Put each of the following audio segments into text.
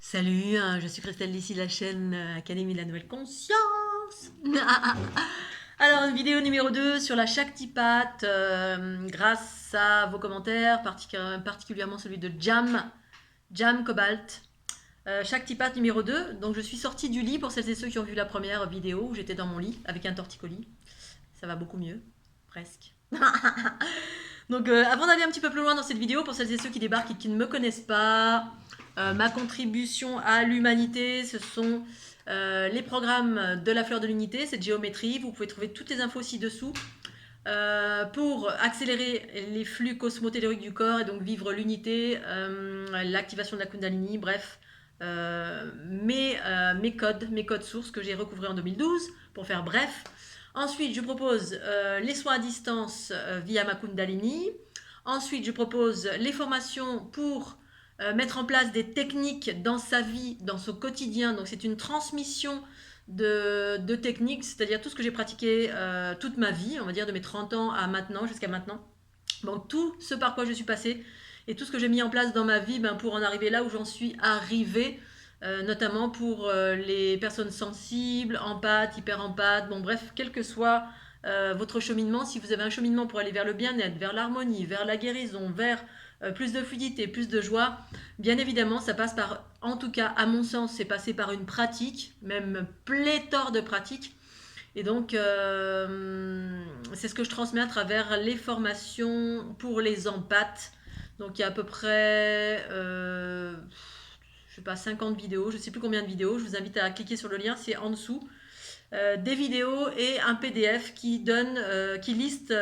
Salut, je suis Christelle d'ici la chaîne Académie de la Nouvelle Conscience. Alors, une vidéo numéro 2 sur la Shaktipat, grâce à vos commentaires, particulièrement celui de Jam Cobalt. Shaktipat numéro 2. Donc, je suis sortie du lit pour celles et ceux qui ont vu la première vidéo où j'étais dans mon lit avec un torticolis. Ça va beaucoup mieux, presque. Donc, avant d'aller un petit peu plus loin dans cette vidéo, pour celles et ceux qui débarquent et qui ne me connaissent pas, ma contribution à l'humanité, ce sont les programmes de la fleur de l'unité, cette géométrie. Vous pouvez trouver toutes les infos ci-dessous pour accélérer les flux cosmotelluriques du corps et donc vivre l'unité, l'activation de la Kundalini, bref. Mes codes sources que j'ai recouvrés en 2012, pour faire bref. Ensuite, je propose les soins à distance via ma Kundalini. Ensuite, je propose les formations pour mettre en place des techniques dans sa vie, dans son quotidien. Donc, c'est une transmission de techniques, c'est-à-dire tout ce que j'ai pratiqué toute ma vie, on va dire de mes 30 ans à maintenant, jusqu'à maintenant. Donc, tout ce par quoi je suis passée et tout ce que j'ai mis en place dans ma vie pour en arriver là où j'en suis arrivée. Notamment pour les personnes sensibles, empathes, hyper-empathes, bon bref, quel que soit votre cheminement, si vous avez un cheminement pour aller vers le bien-être, vers l'harmonie, vers la guérison, vers plus de fluidité, plus de joie, bien évidemment, ça passe par, en tout cas, à mon sens, c'est passé par une pratique, même pléthore de pratiques. Et donc, c'est ce que je transmets à travers les formations pour les empathes. Donc, il y a à peu près je sais pas, 50 vidéos, je ne sais plus combien de vidéos. Je vous invite à cliquer sur le lien, c'est en dessous. Des vidéos et un PDF qui liste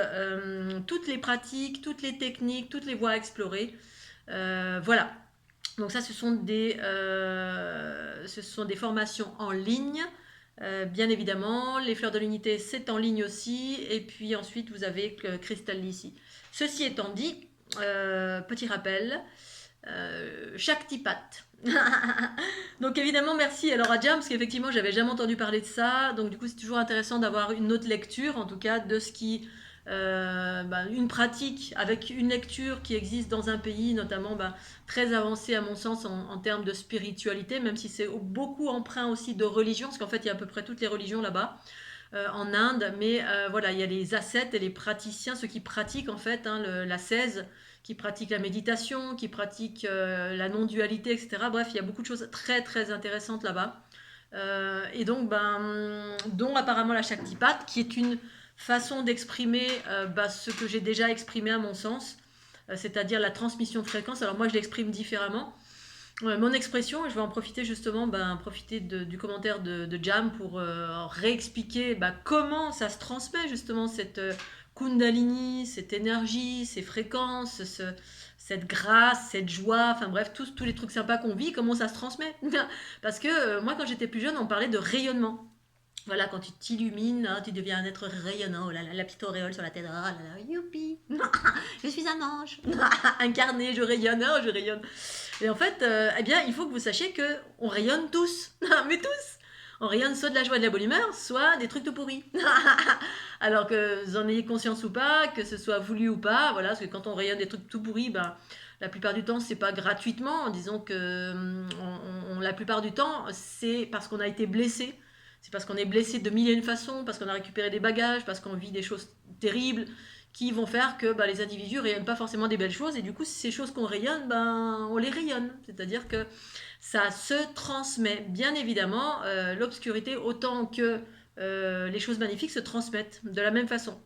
toutes les pratiques, toutes les techniques, toutes les voies à explorer. Voilà. Donc ça, ce sont des formations en ligne. Bien évidemment, les fleurs de l'unité, c'est en ligne aussi. Et puis ensuite, vous avez Crystal ici. Ceci étant dit, petit rappel, Shaktipat. Donc évidemment merci alors à Jam parce qu'effectivement j'avais jamais entendu parler de ça, donc du coup c'est toujours intéressant d'avoir une autre lecture en tout cas de ce qui une pratique avec une lecture qui existe dans un pays notamment très avancé à mon sens en termes de spiritualité, même si c'est beaucoup emprunt aussi de religion parce qu'en fait il y a à peu près toutes les religions là-bas en Inde, mais voilà, il y a les ascètes et les praticiens, ceux qui pratiquent en fait la 16, qui pratiquent la méditation, qui pratiquent la non-dualité, etc. Bref, il y a beaucoup de choses très très intéressantes là-bas. Et donc, dont apparemment la Shaktipat, qui est une façon d'exprimer ce que j'ai déjà exprimé à mon sens, c'est-à-dire la transmission de fréquence. Alors moi, je l'exprime différemment. Mon expression, je vais en profiter justement, profiter du commentaire de Jam pour réexpliquer comment ça se transmet justement cette Kundalini, cette énergie, ces fréquences, cette grâce, cette joie, enfin bref, tous les trucs sympas qu'on vit, comment ça se transmet. Parce que moi, quand j'étais plus jeune, on parlait de rayonnement. Voilà, quand tu t'illumines, hein, tu deviens un être rayonnant. Oh là là, la petite auréole sur la tête. Oh là là, youpi, je suis un ange. Incarné, je rayonne, oh, je rayonne. Et en fait, eh bien, il faut que vous sachiez que on rayonne tous, mais tous. On rayonne soit de la joie et de la bonne humeur, soit des trucs tout pourris. Alors que vous en ayez conscience ou pas, que ce soit voulu ou pas, voilà, parce que quand on rayonne des trucs tout pourris, la plupart du temps, c'est pas gratuitement. Disons que la plupart du temps, c'est parce qu'on a été blessé. C'est parce qu'on est blessé de mille et une façons, parce qu'on a récupéré des bagages, parce qu'on vit des choses terribles qui vont faire que les individus rayonnent pas forcément des belles choses. Et du coup, ces choses qu'on rayonne, on les rayonne. C'est-à-dire que ça se transmet. Bien évidemment, l'obscurité, autant que les choses magnifiques se transmettent de la même façon.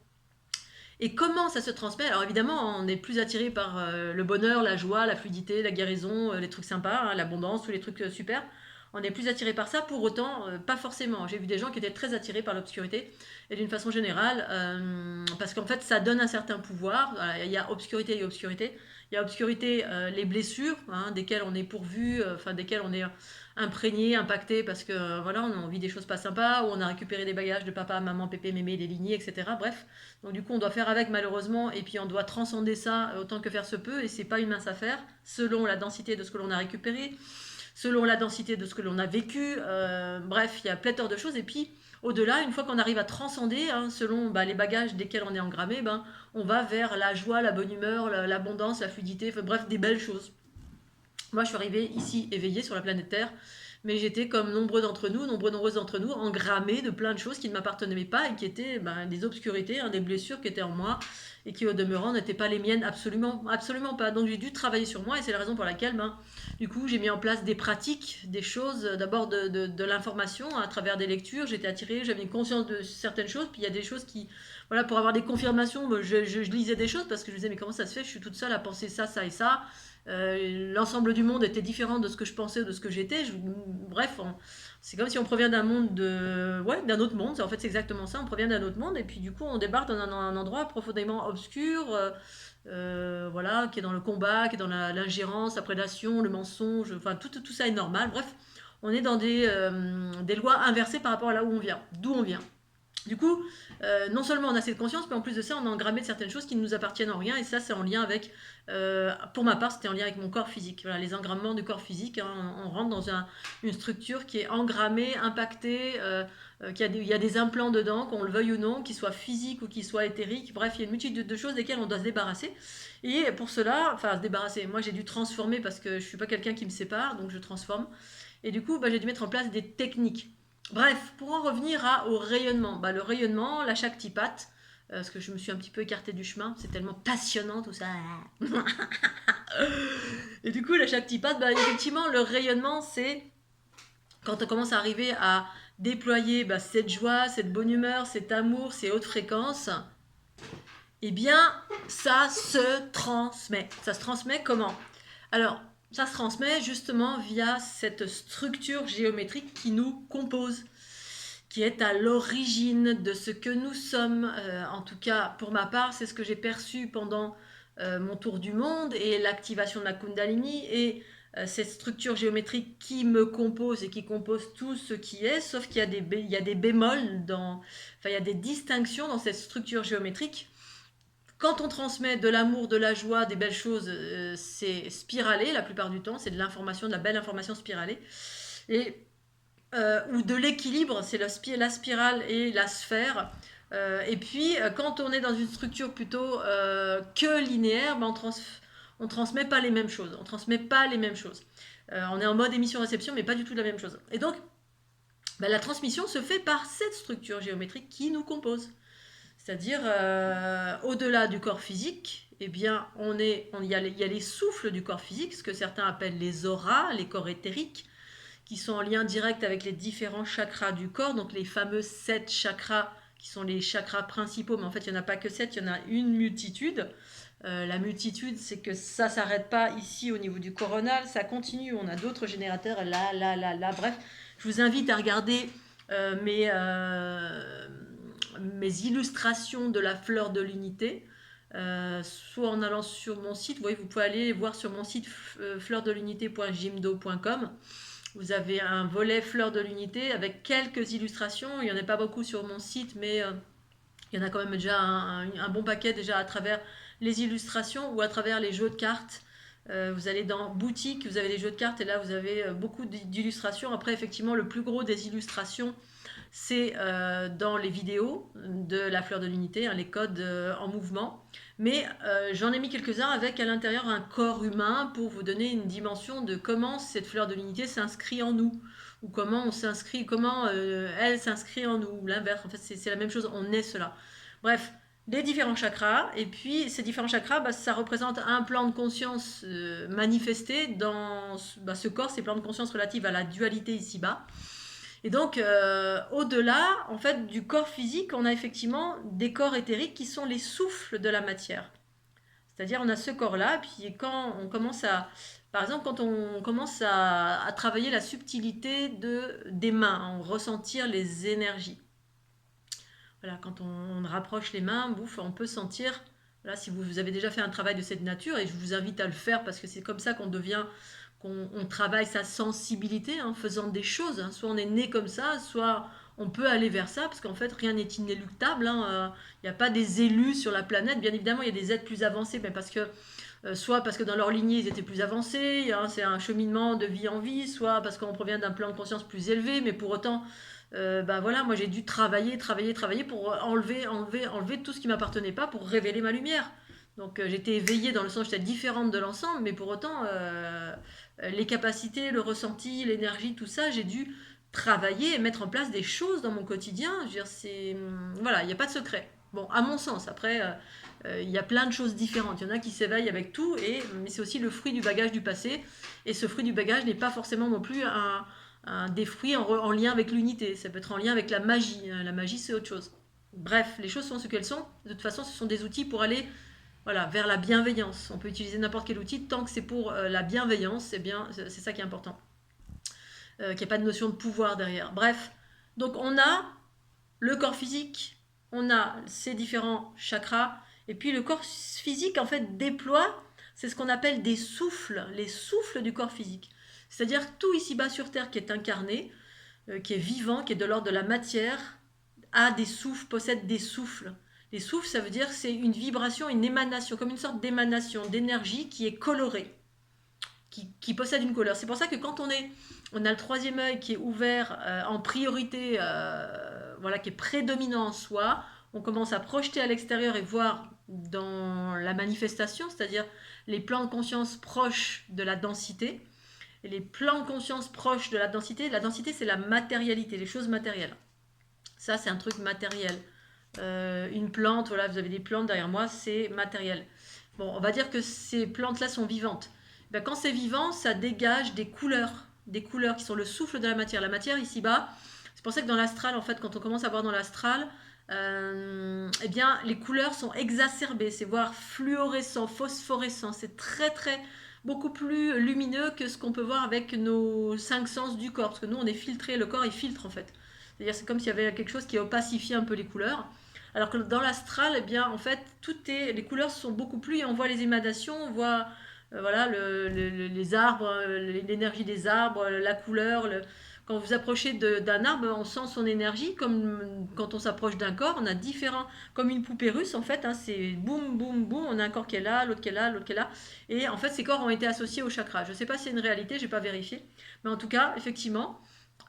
Et comment ça se transmet? Alors évidemment, on est plus attiré par le bonheur, la joie, la fluidité, la guérison, les trucs sympas, hein, l'abondance, tous les trucs super. On est plus attiré par ça, pour autant, pas forcément. J'ai vu des gens qui étaient très attirés par l'obscurité, et d'une façon générale, parce qu'en fait, ça donne un certain pouvoir. Il y a obscurité et obscurité. Il y a obscurité, les blessures, hein, desquelles on est pourvu, desquelles on est imprégné, impacté, parce que voilà, on vit des choses pas sympas, ou on a récupéré des bagages de papa, maman, pépé, mémé, des lignées, etc. Bref, donc du coup, on doit faire avec malheureusement, et puis on doit transcender ça autant que faire se peut, et c'est pas une mince affaire, selon la densité de ce que l'on a récupéré, selon la densité de ce que l'on a vécu. Bref, il y a pléthore de choses, et puis au-delà, une fois qu'on arrive à transcender, hein, selon les bagages desquels on est engrammé, on va vers la joie, la bonne humeur, l'abondance, la fluidité, bref, des belles choses. Moi, je suis arrivée ici éveillée sur la planète Terre, mais j'étais comme nombreuses d'entre nous, engrammée de plein de choses qui ne m'appartenaient pas et qui étaient des obscurités, des blessures qui étaient en moi et qui, au demeurant, n'étaient pas les miennes, absolument, absolument pas. Donc, j'ai dû travailler sur moi et c'est la raison pour laquelle, du coup, j'ai mis en place des pratiques, des choses, d'abord de l'information à travers des lectures. J'étais attirée, j'avais une conscience de certaines choses, puis il y a des choses qui, voilà, pour avoir des confirmations, je lisais des choses parce que je me disais, mais comment ça se fait, je suis toute seule à penser ça, ça et ça. L'ensemble du monde était différent de ce que je pensais, de ce que j'étais. Bref, c'est comme si on provient d'un monde ouais, d'un autre monde. En fait, c'est exactement ça. On provient d'un autre monde et puis du coup, on débarque dans un endroit profondément obscur, voilà, qui est dans le combat, qui est dans l'ingérence, la prédation, le mensonge. Enfin, tout ça est normal. Bref, on est dans des lois inversées par rapport à là où on vient, d'où on vient. Du coup, non seulement on a cette conscience, mais en plus de ça, on a engrammé de certaines choses qui ne nous appartiennent en rien. Et ça, c'est en lien avec, pour ma part, c'était en lien avec mon corps physique. Voilà, les engrammements du corps physique, hein, on rentre dans une structure qui est engrammée, impactée, il y a des implants dedans, qu'on le veuille ou non, qu'ils soient physiques ou qu'ils soient éthériques. Bref, il y a une multitude de choses desquelles on doit se débarrasser. Et pour cela, enfin, se débarrasser, moi j'ai dû transformer parce que je ne suis pas quelqu'un qui me sépare, donc je transforme. Et du coup, j'ai dû mettre en place des techniques. Bref, pour en revenir au rayonnement. Le rayonnement, la Shaktipat, parce que je me suis un petit peu écartée du chemin, c'est tellement passionnant tout ça. Et du coup, la Shaktipat, effectivement, le rayonnement, c'est quand on commence à arriver à déployer cette joie, cette bonne humeur, cet amour, ces hautes fréquences, eh bien, ça se transmet. Ça se transmet comment? Alors, ça se transmet justement via cette structure géométrique qui nous compose, qui est à l'origine de ce que nous sommes. En tout cas, pour ma part, c'est ce que j'ai perçu pendant mon tour du monde et l'activation de la Kundalini et cette structure géométrique qui me compose et qui compose tout ce qui est, sauf qu'il y a il y a des bémols, il y a des distinctions dans cette structure géométrique. Quand on transmet de l'amour, de la joie, des belles choses, c'est spiralé la plupart du temps, c'est de l'information, de la belle information spiralée. Et ou de l'équilibre, c'est la spirale et la sphère. Et puis, quand on est dans une structure plutôt que linéaire, on transmet pas les mêmes choses. On transmet pas les mêmes choses. On est en mode émission-réception, mais pas du tout la même chose. Et donc, la transmission se fait par cette structure géométrique qui nous compose. C'est-à-dire, au-delà du corps physique, eh bien, il y a les souffles du corps physique, ce que certains appellent les auras, les corps éthériques, qui sont en lien direct avec les différents chakras du corps, donc les fameux 7 chakras qui sont les chakras principaux, mais en fait il n'y en a pas que 7, il y en a une multitude. La multitude, c'est que ça ne s'arrête pas ici au niveau du coronal, ça continue, on a d'autres générateurs, là, bref. Je vous invite à regarder mes illustrations de la fleur de l'unité, soit en allant sur mon site, vous pouvez aller voir sur mon site fleurdelunité.jimdo.com. Vous avez un volet fleur de l'unité avec quelques illustrations. Il n'y en a pas beaucoup sur mon site, mais il y en a quand même déjà un bon paquet déjà à travers les illustrations ou à travers les jeux de cartes. Vous allez dans boutique, vous avez les jeux de cartes et là vous avez beaucoup d'illustrations. Après, effectivement, le plus gros des illustrations, c'est dans les vidéos de la fleur de l'unité, les codes en mouvement. Mais j'en ai mis quelques-uns avec à l'intérieur un corps humain pour vous donner une dimension de comment cette fleur de l'unité s'inscrit en nous. Ou comment on s'inscrit, comment elle s'inscrit en nous. L'inverse, en fait, c'est la même chose, on est cela. Bref, les différents chakras. Et puis, ces différents chakras, ça représente un plan de conscience manifesté dans ce corps, ces plans de conscience relatifs à la dualité ici-bas. Et donc, au-delà, en fait, du corps physique, on a effectivement des corps éthériques qui sont les souffles de la matière. C'est-à-dire, on a ce corps-là, puis quand on commence par exemple, quand on commence à travailler la subtilité des mains, à ressentir les énergies. Voilà, quand on rapproche les mains, on peut sentir, là, si vous avez déjà fait un travail de cette nature, et je vous invite à le faire parce que c'est comme ça qu'on travaille sa sensibilité en faisant des choses. Soit on est né comme ça, soit on peut aller vers ça, parce qu'en fait, rien n'est inéluctable. Il n'y a pas des élus sur la planète. Bien évidemment, il y a des êtres plus avancés, mais soit parce que dans leur lignée, ils étaient plus avancés, c'est un cheminement de vie en vie, soit parce qu'on provient d'un plan de conscience plus élevé, mais pour autant, voilà, moi j'ai dû travailler pour enlever tout ce qui ne m'appartenait pas pour révéler ma lumière. Donc j'étais éveillée dans le sens, j'étais différente de l'ensemble, mais pour autant, les capacités, le ressenti, l'énergie, tout ça, j'ai dû travailler et mettre en place des choses dans mon quotidien. Je veux dire, voilà, il n'y a pas de secret. Bon, à mon sens, après, il y a plein de choses différentes. Il y en a qui s'éveillent avec tout, mais c'est aussi le fruit du bagage du passé. Et ce fruit du bagage n'est pas forcément non plus des fruits en lien avec l'unité. Ça peut être en lien avec la magie. La magie, c'est autre chose. Bref, les choses sont ce qu'elles sont. De toute façon, ce sont des outils pour aller, voilà, vers la bienveillance. On peut utiliser n'importe quel outil tant que c'est pour la bienveillance, c'est ça qui est important. Qu'il n'y ait pas de notion de pouvoir derrière. Bref, donc on a le corps physique, on a ces différents chakras, et puis le corps physique en fait déploie, c'est ce qu'on appelle des souffles, les souffles du corps physique. C'est-à-dire tout ici-bas sur Terre qui est incarné, qui est vivant, qui est de l'ordre de la matière, a des souffles, possède des souffles. Les souffles, ça veut dire c'est une vibration, une émanation, comme une sorte d'émanation, d'énergie qui est colorée, qui possède une couleur. C'est pour ça que quand on a le troisième œil qui est ouvert en priorité, voilà, qui est prédominant en soi, on commence à projeter à l'extérieur et voir dans la manifestation, c'est-à-dire les plans de conscience proches de la densité. Et les plans de conscience proches de la densité c'est la matérialité, les choses matérielles. Ça, c'est un truc matériel. Une plante, voilà, vous avez des plantes derrière moi, c'est matériel. Bon, on va dire que ces plantes-là sont vivantes. Ben, quand c'est vivant, ça dégage des couleurs qui sont le souffle de la matière. La matière, ici-bas, c'est pour ça que dans l'astral, en fait, quand on commence à voir dans l'astral, eh bien, les couleurs sont exacerbées, c'est voire fluorescent, phosphorescent. C'est très, très, beaucoup plus lumineux que ce qu'on peut voir avec nos 5 sens du corps. Parce que nous, on est filtré, le corps, il filtre, en fait. C'est-à-dire, c'est comme s'il y avait quelque chose qui opacifie un peu les couleurs. Alors que dans l'astral, eh bien, en fait, les couleurs sont beaucoup plus, et on voit les émanations, on voit voilà, les arbres, l'énergie des arbres, la couleur. Quand vous approchez d'un arbre, on sent son énergie, comme quand on s'approche d'un corps, on a différents, comme une poupée russe en fait, hein, c'est boum, boum, boum, on a un corps qui est là, l'autre qui est là, l'autre qui est là, et en fait ces corps ont été associés au chakra. Je ne sais pas si c'est une réalité, je n'ai pas vérifié, mais en tout cas, effectivement,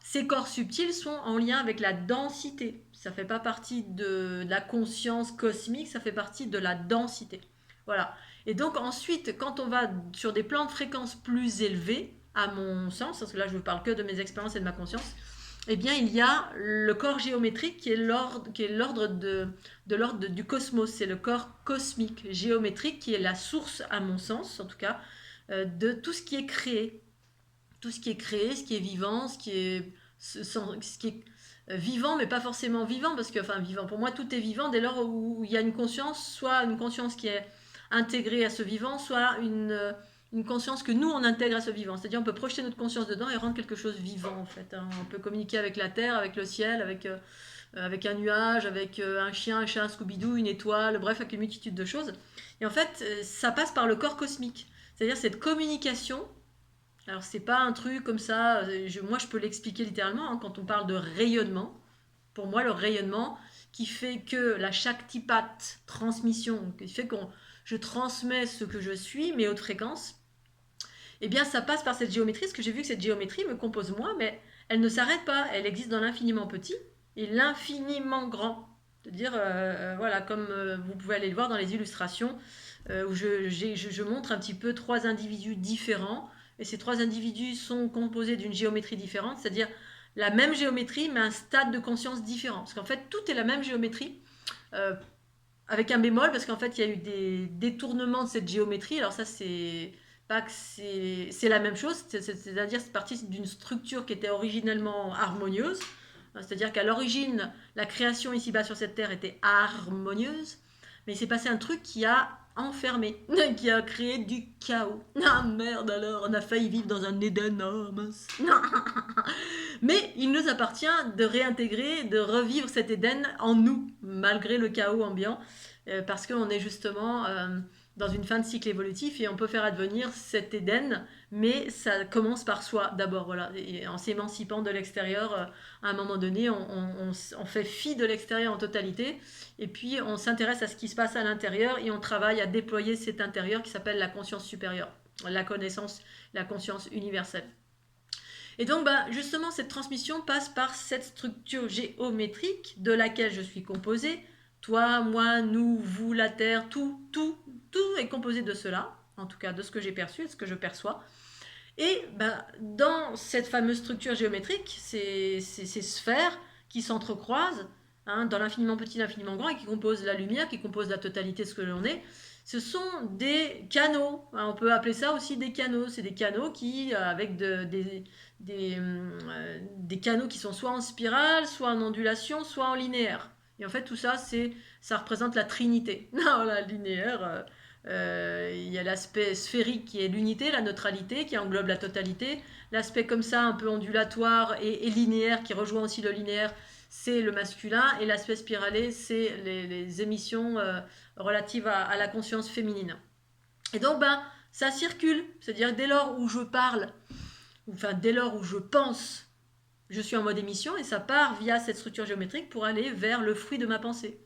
ces corps subtils sont en lien avec la densité. Ça ne fait pas partie de la conscience cosmique, ça fait partie de la densité. Voilà. Et donc ensuite, quand on va sur des plans de fréquence plus élevés, à mon sens, parce que là je ne parle que de mes expériences et de ma conscience, eh bien il y a le corps géométrique qui est l'ordre du cosmos, c'est le corps cosmique géométrique qui est la source, à mon sens en tout cas, de tout ce qui est créé. Tout ce qui est créé, ce qui est vivant, ce qui est vivant, mais pas forcément vivant, parce que, enfin, vivant, pour moi, tout est vivant dès lors où il y a une conscience, soit une conscience qui est intégrée à ce vivant, soit une conscience que nous, on intègre à ce vivant. C'est-à-dire, on peut projeter notre conscience dedans et rendre quelque chose vivant, en fait. Hein. On peut communiquer avec la terre, avec le ciel, avec un nuage, avec un chien, un chat, un Scooby-Doo, une étoile, bref, avec une multitude de choses. Et en fait, ça passe par le corps cosmique. C'est-à-dire cette communication. Alors, c'est pas un truc comme ça, moi je peux l'expliquer littéralement, hein, quand on parle de rayonnement. Pour moi, le rayonnement qui fait que la Shaktipat transmission, qui fait que je transmets ce que je suis, mes hautes fréquences, eh bien ça passe par cette géométrie, parce que j'ai vu que cette géométrie me compose moi, mais elle ne s'arrête pas, elle existe dans l'infiniment petit et l'infiniment grand. C'est-à-dire, voilà, comme vous pouvez aller le voir dans les illustrations, où je montre un petit peu 3 individus différents, et ces 3 individus sont composés d'une géométrie différente, c'est-à-dire la même géométrie, mais un stade de conscience différent. Parce qu'en fait, tout est la même géométrie, avec un bémol, parce qu'en fait, il y a eu des détournements de cette géométrie. Alors ça, c'est pas que c'est la même chose, c'est-à-dire c'est parti d'une structure qui était originellement harmonieuse, c'est-à-dire qu'à l'origine, la création ici-bas sur cette terre était harmonieuse, mais il s'est passé un truc qui a enfermé, qui a créé du chaos. Ah merde alors, on a failli vivre dans un Éden, oh mince. Mais il nous appartient de réintégrer, de revivre cet Éden en nous, malgré le chaos ambiant, parce qu'on est justement dans une fin de cycle évolutif et on peut faire advenir cet Éden, mais ça commence par soi d'abord, voilà. Et en s'émancipant de l'extérieur, à un moment donné, on fait fi de l'extérieur en totalité, et puis on s'intéresse à ce qui se passe à l'intérieur et on travaille à déployer cet intérieur qui s'appelle la conscience supérieure, la connaissance, la conscience universelle. Et donc, justement, cette transmission passe par cette structure géométrique de laquelle je suis composée, Toi, moi, nous, vous, la Terre, tout est composé de cela, en tout cas de ce que j'ai perçu, de ce que je perçois. Et ben, dans cette fameuse structure géométrique, ces sphères qui s'entrecroisent, hein, dans l'infiniment petit, l'infiniment grand, et qui composent la lumière, qui composent la totalité de ce que l'on est, ce sont des canaux. Hein, on peut appeler ça aussi des canaux. C'est des canaux qui, avec des canaux qui sont soit en spirale, soit en ondulation, soit en linéaire. Et en fait, tout ça, ça représente la trinité. Non, la linéaire, il y a l'aspect sphérique qui est l'unité, la neutralité, qui englobe la totalité. L'aspect comme ça, un peu ondulatoire et linéaire, qui rejoint aussi le linéaire, c'est le masculin. Et l'aspect spiralé, c'est les émissions relatives à la conscience féminine. Et donc, ben, ça circule. C'est-à-dire, dès lors où je parle, enfin, dès lors où je pense, je suis en mode émission et ça part via cette structure géométrique pour aller vers le fruit de ma pensée.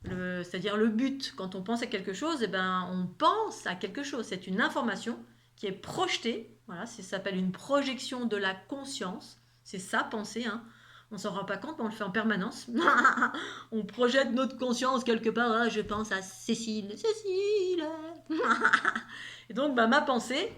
C'est-à-dire le but. Quand on pense à quelque chose, eh ben, on pense à quelque chose. C'est une information qui est projetée. Voilà, ça s'appelle une projection de la conscience. C'est ça, penser. Hein. On s'en rend pas compte, mais on le fait en permanence. On projette notre conscience quelque part. Ah, je pense à Cécile. Cécile. Et donc, bah, ma pensée,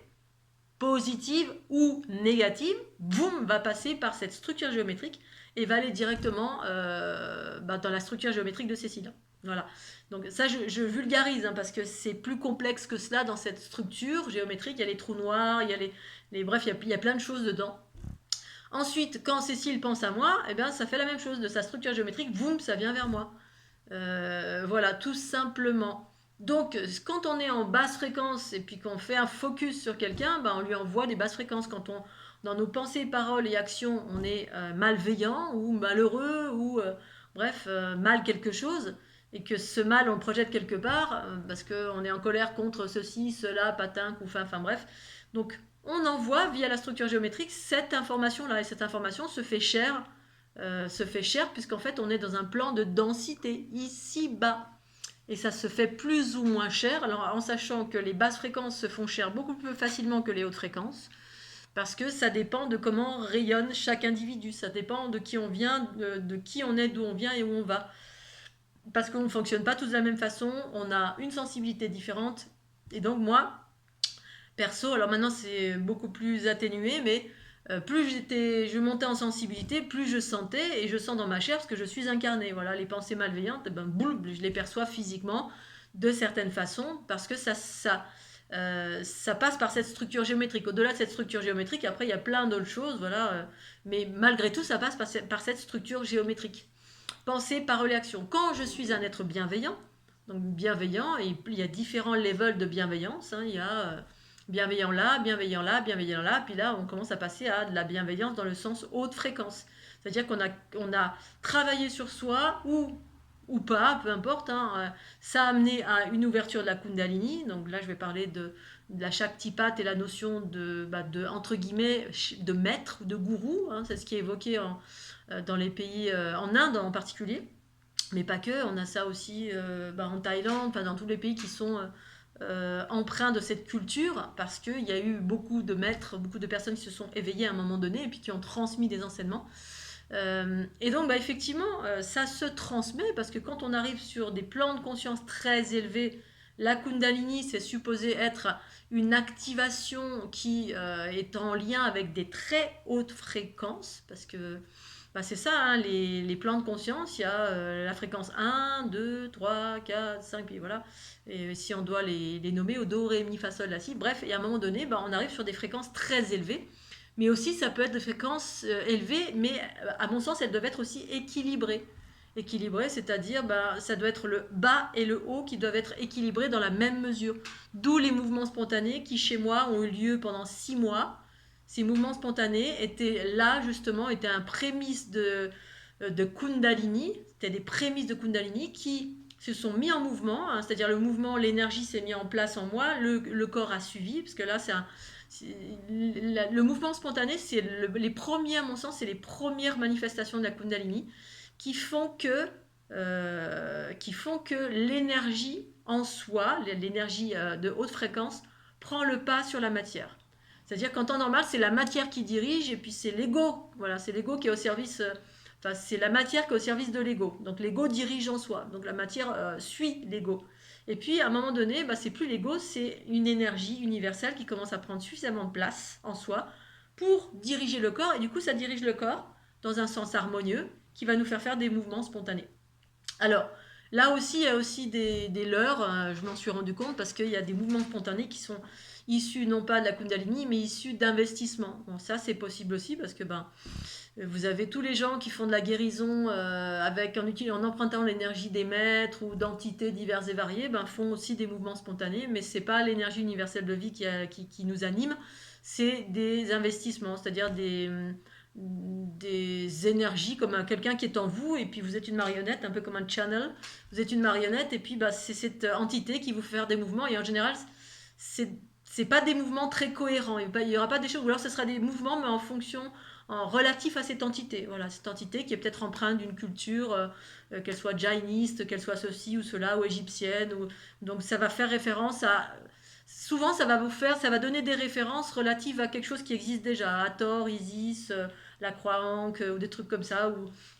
positive ou négative, boum, va passer par cette structure géométrique et va aller directement dans la structure géométrique de Cécile. Voilà. Donc ça, je vulgarise, hein, parce que c'est plus complexe que cela dans cette structure géométrique. Il y a les trous noirs, il y a bref, il y a plein de choses dedans. Ensuite, quand Cécile pense à moi, eh bien, ça fait la même chose. De sa structure géométrique, boum, ça vient vers moi. Voilà, tout simplement. Donc, quand on est en basse fréquence et puis qu'on fait un focus sur quelqu'un, ben, on lui envoie des basses fréquences. Quand dans nos pensées, paroles et actions, on est malveillant ou malheureux ou, bref, mal quelque chose, et que ce mal, on le projette quelque part, parce qu'on est en colère contre ceci, cela, patin, couffin, enfin bref. Donc, on envoie via la structure géométrique cette information-là, et cette information se fait chère puisqu'en fait on est dans un plan de densité ici bas et ça se fait plus ou moins cher, alors en sachant que les basses fréquences se font cher beaucoup plus facilement que les hautes fréquences parce que ça dépend de comment rayonne chaque individu, ça dépend de qui on vient, de qui on est, d'où on vient et où on va, parce qu'on ne fonctionne pas tous de la même façon, on a une sensibilité différente. Et donc moi perso, alors maintenant c'est beaucoup plus atténué, mais plus je montais en sensibilité, plus je sentais, et je sens dans ma chair parce que je suis incarnée. Voilà, les pensées malveillantes, eh ben, boum, je les perçois physiquement de certaines façons parce que ça passe par cette structure géométrique. Au-delà de cette structure géométrique, après il y a plein d'autres choses, voilà, mais malgré tout, ça passe par cette structure géométrique. Pensée, parole et action. Quand je suis un être bienveillant, donc bienveillant, et il y a différents levels de bienveillance, hein, il y a bienveillant là, bienveillant là, bienveillant là, puis là on commence à passer à de la bienveillance dans le sens haute fréquence. C'est-à-dire qu'on a travaillé sur soi ou pas, peu importe, hein, ça a amené à une ouverture de la Kundalini, donc là je vais parler de la Shaktipat et la notion de entre guillemets, de maître, de gourou, hein, c'est ce qui est évoqué dans les pays, en Inde en particulier, mais pas que, on a ça aussi en Thaïlande, enfin, dans tous les pays qui sont empreints de cette culture, parce qu'il y a eu beaucoup de maîtres, beaucoup de personnes qui se sont éveillées à un moment donné et puis qui ont transmis des enseignements. Et donc effectivement, ça se transmet parce que quand on arrive sur des plans de conscience très élevés, la Kundalini, c'est supposé être une activation qui est en lien avec des très hautes fréquences, parce que c'est ça, hein, les plans de conscience, il y a la fréquence 1, 2, 3, 4, 5, puis voilà. Et si on doit les nommer, au do, ré, mi, fa, sol, la, si, bref, et à un moment donné, on arrive sur des fréquences très élevées. Mais aussi, ça peut être des fréquences élevées, mais à mon sens, elles doivent être aussi équilibrées. Équilibrées, c'est-à-dire, ça doit être le bas et le haut qui doivent être équilibrés dans la même mesure. D'où les mouvements spontanés qui, chez moi, ont eu lieu pendant 6 mois. Ces mouvements spontanés étaient là, justement, étaient un prémisse de Kundalini. C'était des prémices de Kundalini qui se sont mis en mouvement, hein, c'est-à-dire le mouvement, l'énergie s'est mis en place en moi, le corps a suivi, parce que là, le mouvement spontané, c'est les premiers, à mon sens, c'est les premières manifestations de la Kundalini qui font que l'énergie en soi, l'énergie de haute fréquence, prend le pas sur la matière. C'est-à-dire qu'en temps normal, c'est la matière qui dirige et puis c'est l'ego. Voilà, c'est l'ego qui est au service. Enfin, c'est la matière qui est au service de l'ego. Donc l'ego dirige en soi. Donc la matière suit l'ego. Et puis à un moment donné, c'est plus l'ego, c'est une énergie universelle qui commence à prendre suffisamment de place en soi pour diriger le corps. Et du coup, ça dirige le corps dans un sens harmonieux qui va nous faire des mouvements spontanés. Alors, là aussi, il y a aussi des leurres, je m'en suis rendu compte, parce qu'il y a des mouvements spontanés qui sont issus non pas de la Kundalini, mais issus d'investissement. Bon, ça, c'est possible aussi, parce que vous avez tous les gens qui font de la guérison en empruntant l'énergie des maîtres ou d'entités diverses et variées, font aussi des mouvements spontanés, mais ce n'est pas l'énergie universelle de vie qui nous anime, c'est des investissements, c'est-à-dire des énergies comme quelqu'un qui est en vous et puis vous êtes une marionnette, un peu comme un channel. Vous êtes une marionnette et puis c'est cette entité qui vous fait faire des mouvements et en général, c'est pas des mouvements très cohérents. Il y aura pas des choses, ou alors ce sera des mouvements mais en relatif à cette entité. Voilà, cette entité qui est peut-être empreinte d'une culture, qu'elle soit jainiste, qu'elle soit ceci ou cela, ou égyptienne. Donc ça va faire référence à... Souvent, ça va donner des références relatives à quelque chose qui existe déjà. Hathor, Isis, la Croix-Anke, ou des trucs comme ça,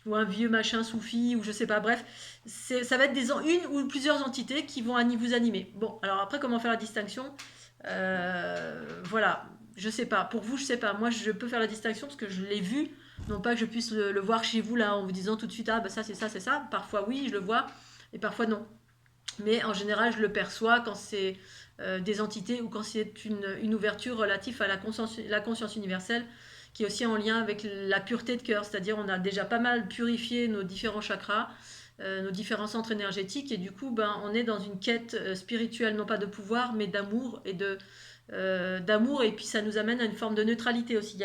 ou un vieux machin soufi, ou je sais pas. Bref, ça va être une ou plusieurs entités qui vont vous animer. Bon, alors après, comment faire la distinction? Voilà, je sais pas. Pour vous, je sais pas. Moi, je peux faire la distinction parce que je l'ai vu. Non pas que je puisse le voir chez vous là en vous disant tout de suite, ça c'est ça, c'est ça. Parfois oui, je le vois, et parfois non. Mais en général, je le perçois quand c'est des entités ou quand c'est une ouverture relative à la conscience universelle qui est aussi en lien avec la pureté de cœur. C'est-à-dire on a déjà pas mal purifié nos différents chakras, nos différents centres énergétiques et du coup on est dans une quête spirituelle, non pas de pouvoir mais d'amour d'amour et puis ça nous amène à une forme de neutralité aussi.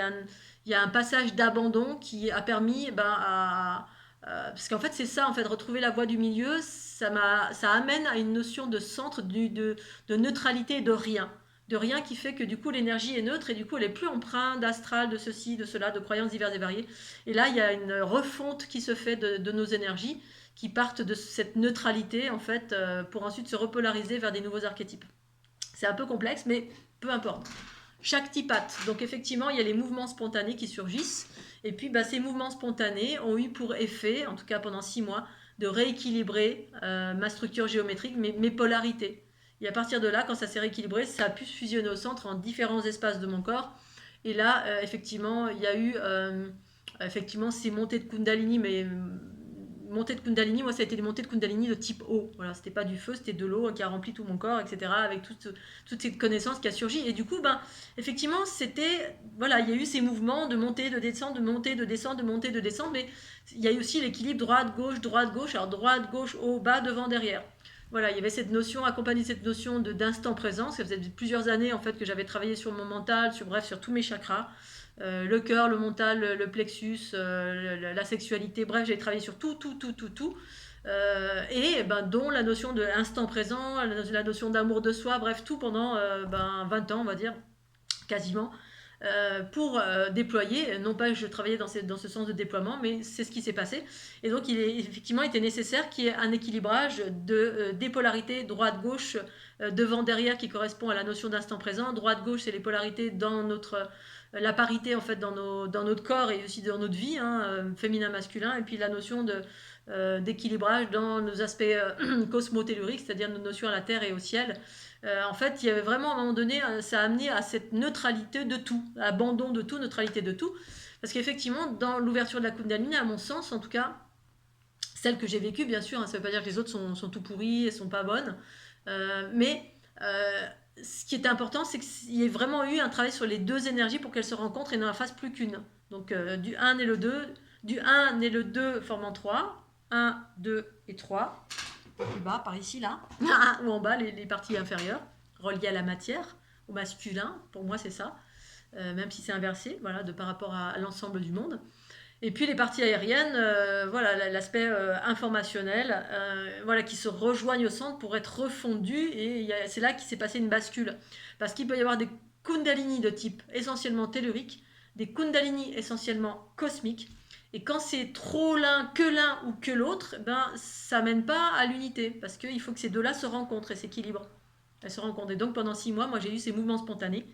Il y a un passage d'abandon qui a permis parce qu'en fait c'est ça, en fait, retrouver la voie du milieu, ça amène à une notion de centre, de neutralité et de rien. De rien qui fait que du coup l'énergie est neutre et du coup elle est plus empreinte d'astral, de ceci, de cela, de croyances diverses et variées. Et là il y a une refonte qui se fait de nos énergies qui partent de cette neutralité en fait pour ensuite se repolariser vers des nouveaux archétypes. C'est un peu complexe mais peu importe. Chaque typate. Donc effectivement, il y a les mouvements spontanés qui surgissent. Et puis ces mouvements spontanés ont eu pour effet, en tout cas pendant 6 mois, de rééquilibrer ma structure géométrique, mes polarités. Et à partir de là, quand ça s'est rééquilibré, ça a pu se fusionner au centre en différents espaces de mon corps. Et là, effectivement, il y a eu effectivement ces montées de Kundalini, mais montée de Kundalini, moi ça a été des montées de Kundalini de type eau. Voilà, c'était pas du feu, c'était de l'eau qui a rempli tout mon corps, etc. Avec toute cette connaissance qui a surgi. Et du coup, effectivement, c'était, voilà, il y a eu ces mouvements de montée, de descente, de montée, de descente, de montée, de descente, mais il y a eu aussi l'équilibre droite, gauche, alors droite, gauche, haut, bas, devant, derrière. Voilà, il y avait cette notion, accompagnée de cette notion d'instant présent. Ça faisait plusieurs années en fait que j'avais travaillé sur mon mental, sur tous mes chakras. Le cœur, le mental, le plexus, la sexualité, bref, j'ai travaillé sur tout. Et dont la notion de l'instant présent, la notion d'amour de soi, bref, tout pendant 20 ans, on va dire, quasiment, pour déployer, non pas que je travaillais dans ce sens de déploiement, mais c'est ce qui s'est passé. Et donc, il est effectivement été nécessaire qu'il y ait un équilibrage des polarités droite-gauche, devant-derrière, qui correspond à la notion d'instant présent. Droite-gauche, c'est les polarités dans la parité en fait dans notre corps et aussi dans notre vie, féminin-masculin, et puis la notion d'équilibrage dans nos aspects cosmotelluriques, c'est-à-dire nos notions à la terre et au ciel. En fait, il y avait vraiment à un moment donné, ça a amené à cette neutralité de tout, abandon de tout, neutralité de tout. Parce qu'effectivement, dans l'ouverture de la Kundalini, à mon sens, en tout cas, celle que j'ai vécue, bien sûr, ça ne veut pas dire que les autres sont tout pourries et sont pas bonnes, mais ce qui était important, c'est qu'il y ait vraiment eu un travail sur les deux énergies pour qu'elles se rencontrent et n'en fassent plus qu'une. Donc du 1 et le 2, du 1 et le 2 formant 3, 1, 2 et 3, plus bas, par ici, là, ou en bas, les parties inférieures, reliées à la matière, au masculin, pour moi c'est ça, même si c'est inversé, voilà, par rapport à l'ensemble du monde. Et puis les parties aériennes, voilà, l'aspect informationnel, voilà, qui se rejoignent au centre pour être refondus. Et c'est là qu'il s'est passé une bascule. Parce qu'il peut y avoir des kundalini de type essentiellement tellurique, des kundalini essentiellement cosmiques. Et quand c'est trop l'un ou que l'autre, ça mène pas à l'unité. Parce qu'il faut que ces deux-là se rencontrent et s'équilibrent. Elles se rencontrent. Et donc pendant 6 mois, moi j'ai eu ces mouvements spontanés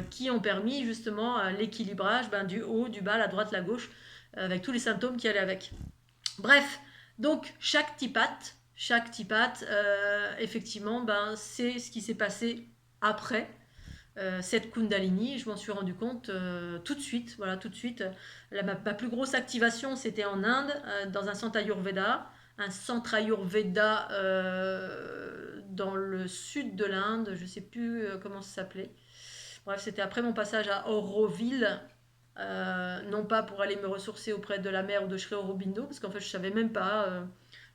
qui ont permis justement l'équilibrage du haut, du bas, la droite, la gauche, avec tous les symptômes qui allaient avec. Bref, donc chaque tipat, effectivement, c'est ce qui s'est passé après cette Kundalini. Je m'en suis rendu compte tout de suite. Voilà, tout de suite. Ma plus grosse activation, c'était en Inde, dans un centre Ayurveda. Un centre Ayurveda dans le sud de l'Inde. Je ne sais plus comment ça s'appelait. Bref, c'était après mon passage à Auroville. Non pas pour aller me ressourcer auprès de la mer ou de Sri Aurobindo, parce qu'en fait je savais même pas,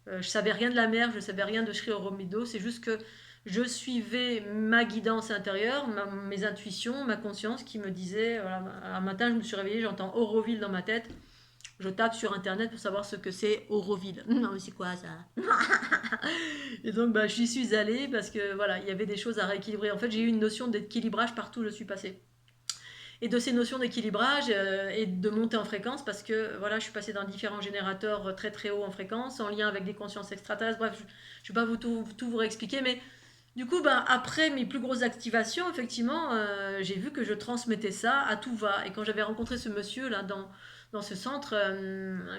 je savais rien de la mer, je savais rien de Sri Aurobindo, c'est juste que je suivais ma guidance intérieure, mes intuitions, ma conscience qui me disait, voilà, un matin je me suis réveillée, j'entends Auroville dans ma tête, je tape sur internet pour savoir ce que c'est Auroville. Non mais c'est quoi ça? Et donc j'y suis allée parce que voilà, il y avait des choses à rééquilibrer. En fait j'ai eu une notion d'équilibrage partout où je suis passée. Et de ces notions d'équilibrage et de montée en fréquence, parce que voilà, je suis passée dans différents générateurs très très hauts en fréquence, en lien avec des consciences extraterrestres. Bref, je ne vais pas tout vous réexpliquer, mais du coup, après mes plus grosses activations, effectivement, j'ai vu que je transmettais ça à tout va. Et quand j'avais rencontré ce monsieur là dans ce centre,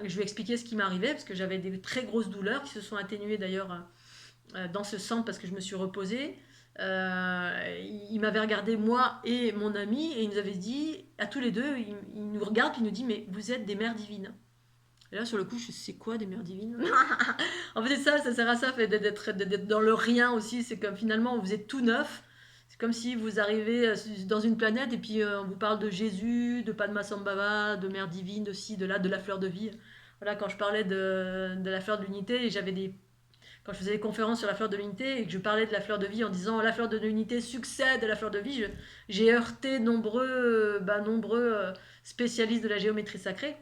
je lui ai expliqué ce qui m'arrivait, parce que j'avais des très grosses douleurs qui se sont atténuées d'ailleurs dans ce centre parce que je me suis reposée. Il m'avait regardé moi et mon ami et il nous avait dit à tous les deux, il nous regarde et il nous dit mais vous êtes des mères divines. Et là sur le coup je sais quoi des mères divines. En fait ça sert à ça, d'être dans le rien aussi, c'est comme finalement vous êtes tout neuf. C'est comme si vous arrivez dans une planète et puis on vous parle de Jésus, de Padmasambhava, de mère divine, de ci, de là, de la fleur de vie. Voilà, quand je parlais de la fleur de l'unité, j'avais quand je faisais des conférences sur la fleur de l'unité et que je parlais de la fleur de vie en disant la fleur de l'unité succède à la fleur de vie, j'ai heurté nombreux spécialistes de la géométrie sacrée.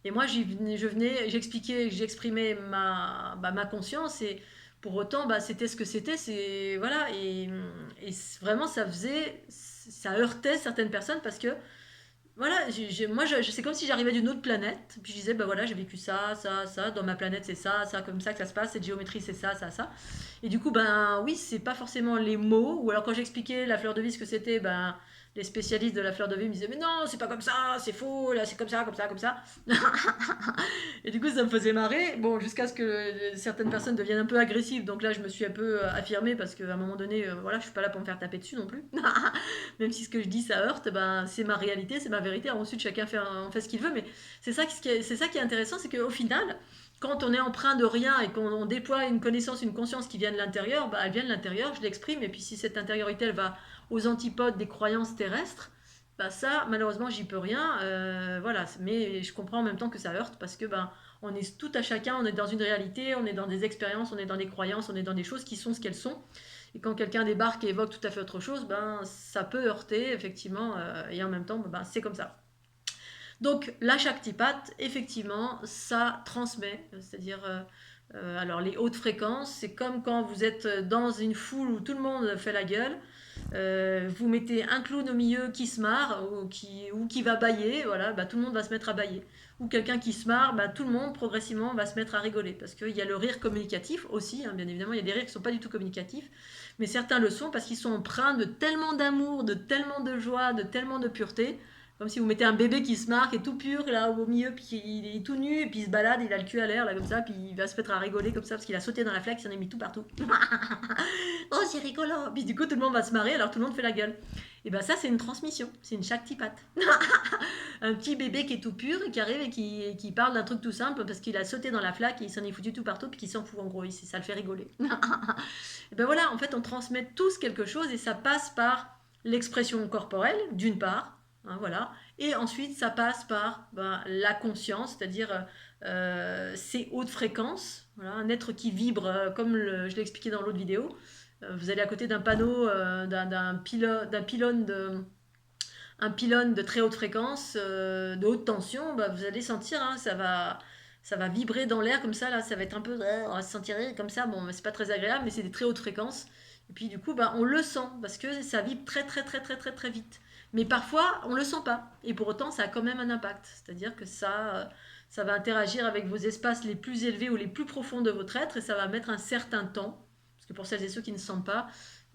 Et moi, j'expliquais, j'exprimais ma conscience et pour autant, c'était ce que c'était, voilà, et vraiment ça heurtait certaines personnes parce que voilà, moi, c'est comme si j'arrivais d'une autre planète. Puis je disais, voilà, j'ai vécu ça, ça, ça. Dans ma planète, c'est ça, ça, comme ça que ça se passe. Cette géométrie, c'est ça, ça, ça. Et du coup, oui, c'est pas forcément les mots. Ou alors, quand j'expliquais la fleur de vie, ce que c'était, les spécialistes de la fleur de vie me disaient, mais non, c'est pas comme ça, c'est faux, là, c'est comme ça, comme ça, comme ça. Et du coup, ça me faisait marrer. Bon, jusqu'à ce que certaines personnes deviennent un peu agressives. Donc là, je me suis un peu affirmée parce qu'à un moment donné, voilà, je suis pas là pour me faire taper dessus non plus. Même si ce que je dis, ça heurte, c'est ma réalité, c'est ma vérité. Alors ensuite, chacun en fait ce qu'il veut. Mais c'est ça qui est intéressant, c'est qu'au final, quand on est empreint de rien et qu'on déploie une connaissance, une conscience qui vient de l'intérieur, elle vient de l'intérieur, je l'exprime. Et puis si cette intériorité, elle va aux antipodes des croyances terrestres, ça, malheureusement, j'y peux rien. Voilà, mais je comprends en même temps que ça heurte parce que on est tout à chacun, on est dans une réalité, on est dans des expériences, on est dans des croyances, on est dans des choses qui sont ce qu'elles sont. Et quand quelqu'un débarque et évoque tout à fait autre chose, ça peut heurter, effectivement, et en même temps, c'est comme ça. Donc, la Shaktipat, effectivement, ça transmet, c'est-à-dire, alors les hautes fréquences, c'est comme quand vous êtes dans une foule où tout le monde fait la gueule, vous mettez un clown au milieu qui se marre ou qui va bâiller, voilà, tout le monde va se mettre à bâiller. Ou quelqu'un qui se marre, tout le monde progressivement va se mettre à rigoler. Parce qu'il y a le rire communicatif aussi, bien évidemment, il y a des rires qui ne sont pas du tout communicatifs, mais certains le sont parce qu'ils sont empreints de tellement d'amour, de tellement de joie, de tellement de pureté. Comme si vous mettez un bébé qui se marre, qui est tout pur, là, au milieu, puis il est tout nu, et puis il se balade, il a le cul à l'air, là, comme ça, puis il va se mettre à rigoler comme ça, parce qu'il a sauté dans la flaque, il en a mis tout partout. Oh, c'est rigolo. Puis du coup, tout le monde va se marrer, alors tout le monde fait la gueule. Et ça, c'est une transmission, c'est une Shaktipat. Un petit bébé qui est tout pur, et qui arrive et qui parle d'un truc tout simple, parce qu'il a sauté dans la flaque, et il s'en est foutu tout partout, puis qu'il s'en fout, en gros, ça le fait rigoler. Et voilà, en fait, on transmet tous quelque chose, et ça passe par l'expression corporelle, d'une part, voilà. Et ensuite, ça passe par la conscience, c'est-à-dire ces hautes fréquences. Voilà, un être qui vibre, comme je l'ai expliqué dans l'autre vidéo. Vous allez à côté d'un panneau, d'un pylône de très haute fréquence, de haute tension, vous allez sentir, ça va vibrer dans l'air comme ça, là, ça va être un peu, on va se sentir comme ça, bon, c'est pas très agréable, mais c'est des très hautes fréquences. Et puis du coup, on le sent, parce que ça vibre très très très très très très vite. Mais parfois, on ne le sent pas. Et pour autant, ça a quand même un impact. C'est-à-dire que ça va interagir avec vos espaces les plus élevés ou les plus profonds de votre être et ça va mettre un certain temps. Parce que pour celles et ceux qui ne sentent pas,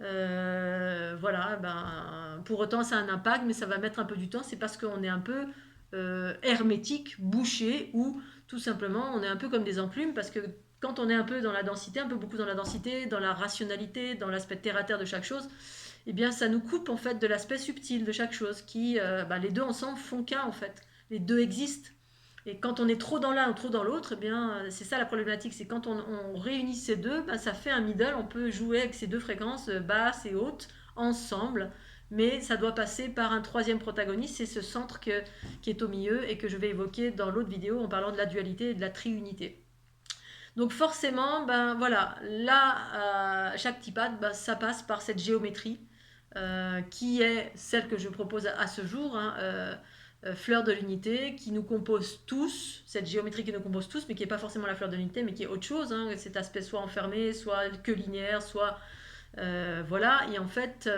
Voilà, ben, pour autant ça a un impact, mais ça va mettre un peu du temps. C'est parce qu'on est un peu hermétique, bouché, ou tout simplement on est un peu comme des enclumes, parce que quand on est un peu dans la densité, un peu beaucoup dans la densité, dans la rationalité, dans l'aspect terre-à-terre de chaque chose, eh bien ça nous coupe en fait de l'aspect subtil de chaque chose, qui, ben, les deux ensemble font qu'un en fait. Les deux existent. Et quand on est trop dans l'un ou trop dans l'autre, eh bien, c'est ça la problématique. C'est quand on réunit ces deux, ben, ça fait un middle. On peut jouer avec ces deux fréquences, basses et hautes, ensemble. Mais ça doit passer par un troisième protagoniste. C'est ce centre qui est au milieu et que je vais évoquer dans l'autre vidéo en parlant de la dualité et de la triunité. Donc forcément, ben voilà, là, chaque tipade, ben, ça passe par cette géométrie qui est celle que je propose à ce jour, hein, fleur de l'unité, qui nous compose tous, cette géométrie qui nous compose tous, mais qui n'est pas forcément la fleur de l'unité, mais qui est autre chose, hein, cet aspect soit enfermé, soit que linéaire, soit... voilà, et en fait,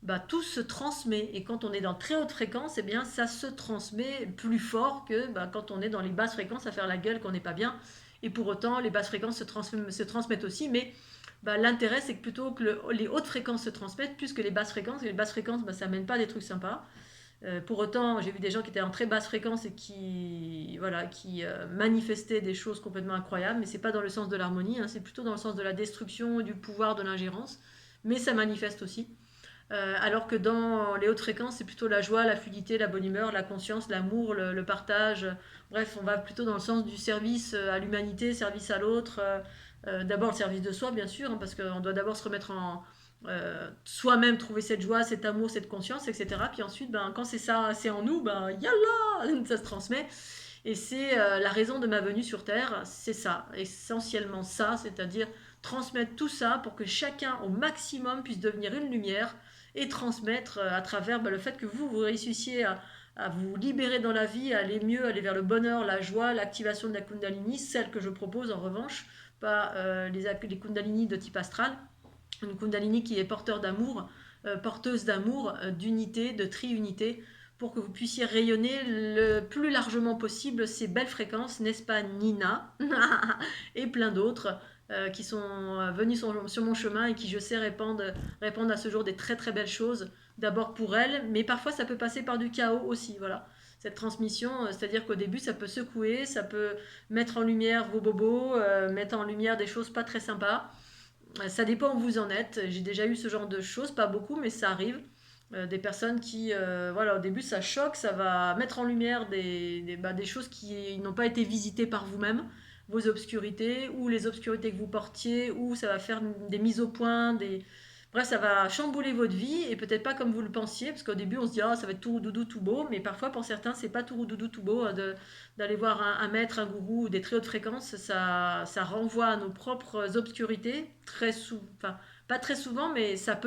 bah, tout se transmet, et quand on est dans très haute fréquence, eh bien, ça se transmet plus fort que bah, quand on est dans les basses fréquences à faire la gueule qu'on n'est pas bien, et pour autant, les basses fréquences se transmettent aussi, mais bah, l'intérêt, c'est que plutôt que les hautes fréquences se transmettent, plus que les basses fréquences, et les basses fréquences, bah, ça mène pas à des trucs sympas. Pour autant, j'ai vu des gens qui étaient en très basse fréquence et qui, voilà, qui manifestaient des choses complètement incroyables, mais c'est pas dans le sens de l'harmonie, hein, c'est plutôt dans le sens de la destruction, du pouvoir, de l'ingérence, mais ça manifeste aussi. Alors que dans les hautes fréquences, c'est plutôt la joie, la fluidité, la bonne humeur, la conscience, l'amour, le partage. Bref, on va plutôt dans le sens du service à l'humanité, service à l'autre. D'abord le service de soi, bien sûr, hein, parce qu'on doit d'abord se remettre en, soi-même, trouver cette joie, cet amour, cette conscience, etc. Puis ensuite, ben, quand c'est ça, c'est en nous, ben yallah, ça se transmet. Et c'est la raison de ma venue sur Terre, c'est ça, essentiellement ça, c'est-à-dire transmettre tout ça pour que chacun au maximum puisse devenir une lumière et transmettre à travers le fait que vous réussissiez à vous libérer dans la vie, à aller mieux, aller vers le bonheur, la joie, l'activation de la Kundalini, celle que je propose en revanche, pas les Kundalini de type astral, une Kundalini qui est porteur d'amour, porteuse d'amour, d'unité, de triunité, pour que vous puissiez rayonner le plus largement possible ces belles fréquences, n'est-ce pas Nina et plein d'autres qui sont venus sur mon chemin et qui, je sais, répandent à ce jour des très très belles choses, d'abord pour elles, mais parfois ça peut passer par du chaos aussi, voilà. Cette transmission, c'est-à-dire qu'au début ça peut secouer, ça peut mettre en lumière vos bobos, mettre en lumière des choses pas très sympas. Ça dépend où vous en êtes. J'ai déjà eu ce genre de choses, pas beaucoup, mais ça arrive. Des personnes qui, voilà, au début ça choque, ça va mettre en lumière des choses qui n'ont pas été visitées par vous-même, vos obscurités, ou les obscurités que vous portiez, ou ça va faire des mises au point, bref, ça va chambouler votre vie, et peut-être pas comme vous le pensiez, parce qu'au début on se dit, ah, ça va être tout doudou, tout beau, mais parfois pour certains c'est pas tout doudou, tout beau, d'aller voir un maître, un gourou, ou des très hautes fréquences, ça renvoie à nos propres obscurités, enfin, pas très souvent, mais ça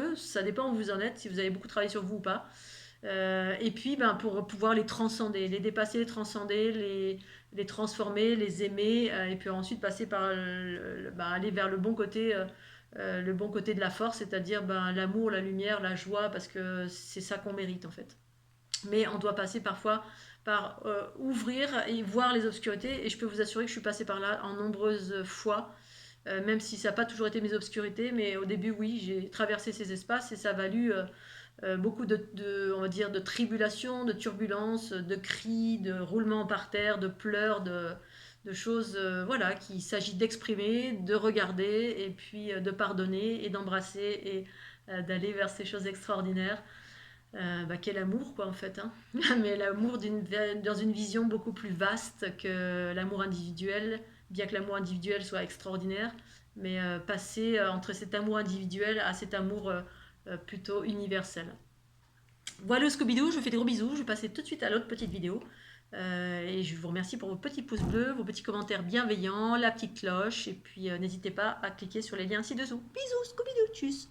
dépend où vous en êtes, si vous avez beaucoup travaillé sur vous ou pas. Et puis, ben, pour pouvoir les transcender, les dépasser, les transcender, les transformer, les aimer, et puis ensuite passer par ben, aller vers le bon côté de la force, c'est-à-dire ben, l'amour, la lumière, la joie, parce que c'est ça qu'on mérite en fait. Mais on doit passer parfois par ouvrir et voir les obscurités, et je peux vous assurer que je suis passée par là en nombreuses fois, même si ça n'a pas toujours été mes obscurités, mais au début, oui, j'ai traversé ces espaces et ça a valu beaucoup on va dire, de tribulations, de turbulences, de cris, de roulements par terre, de pleurs, de choses voilà, qu'il s'agit d'exprimer, de regarder et puis de pardonner et d'embrasser et d'aller vers ces choses extraordinaires. Qu'est l'amour, quoi, en fait, hein. Mais l'amour dans une vision beaucoup plus vaste que l'amour individuel, bien que l'amour individuel soit extraordinaire, mais passer entre cet amour individuel à cet amour plutôt universel. Voilà Scooby-Doo, je vous fais des gros bisous, je vais passer tout de suite à l'autre petite vidéo. Et je vous remercie pour vos petits pouces bleus, vos petits commentaires bienveillants, la petite cloche, et puis n'hésitez pas à cliquer sur les liens ci-dessous. Bisous Scooby-Doo, tchuss.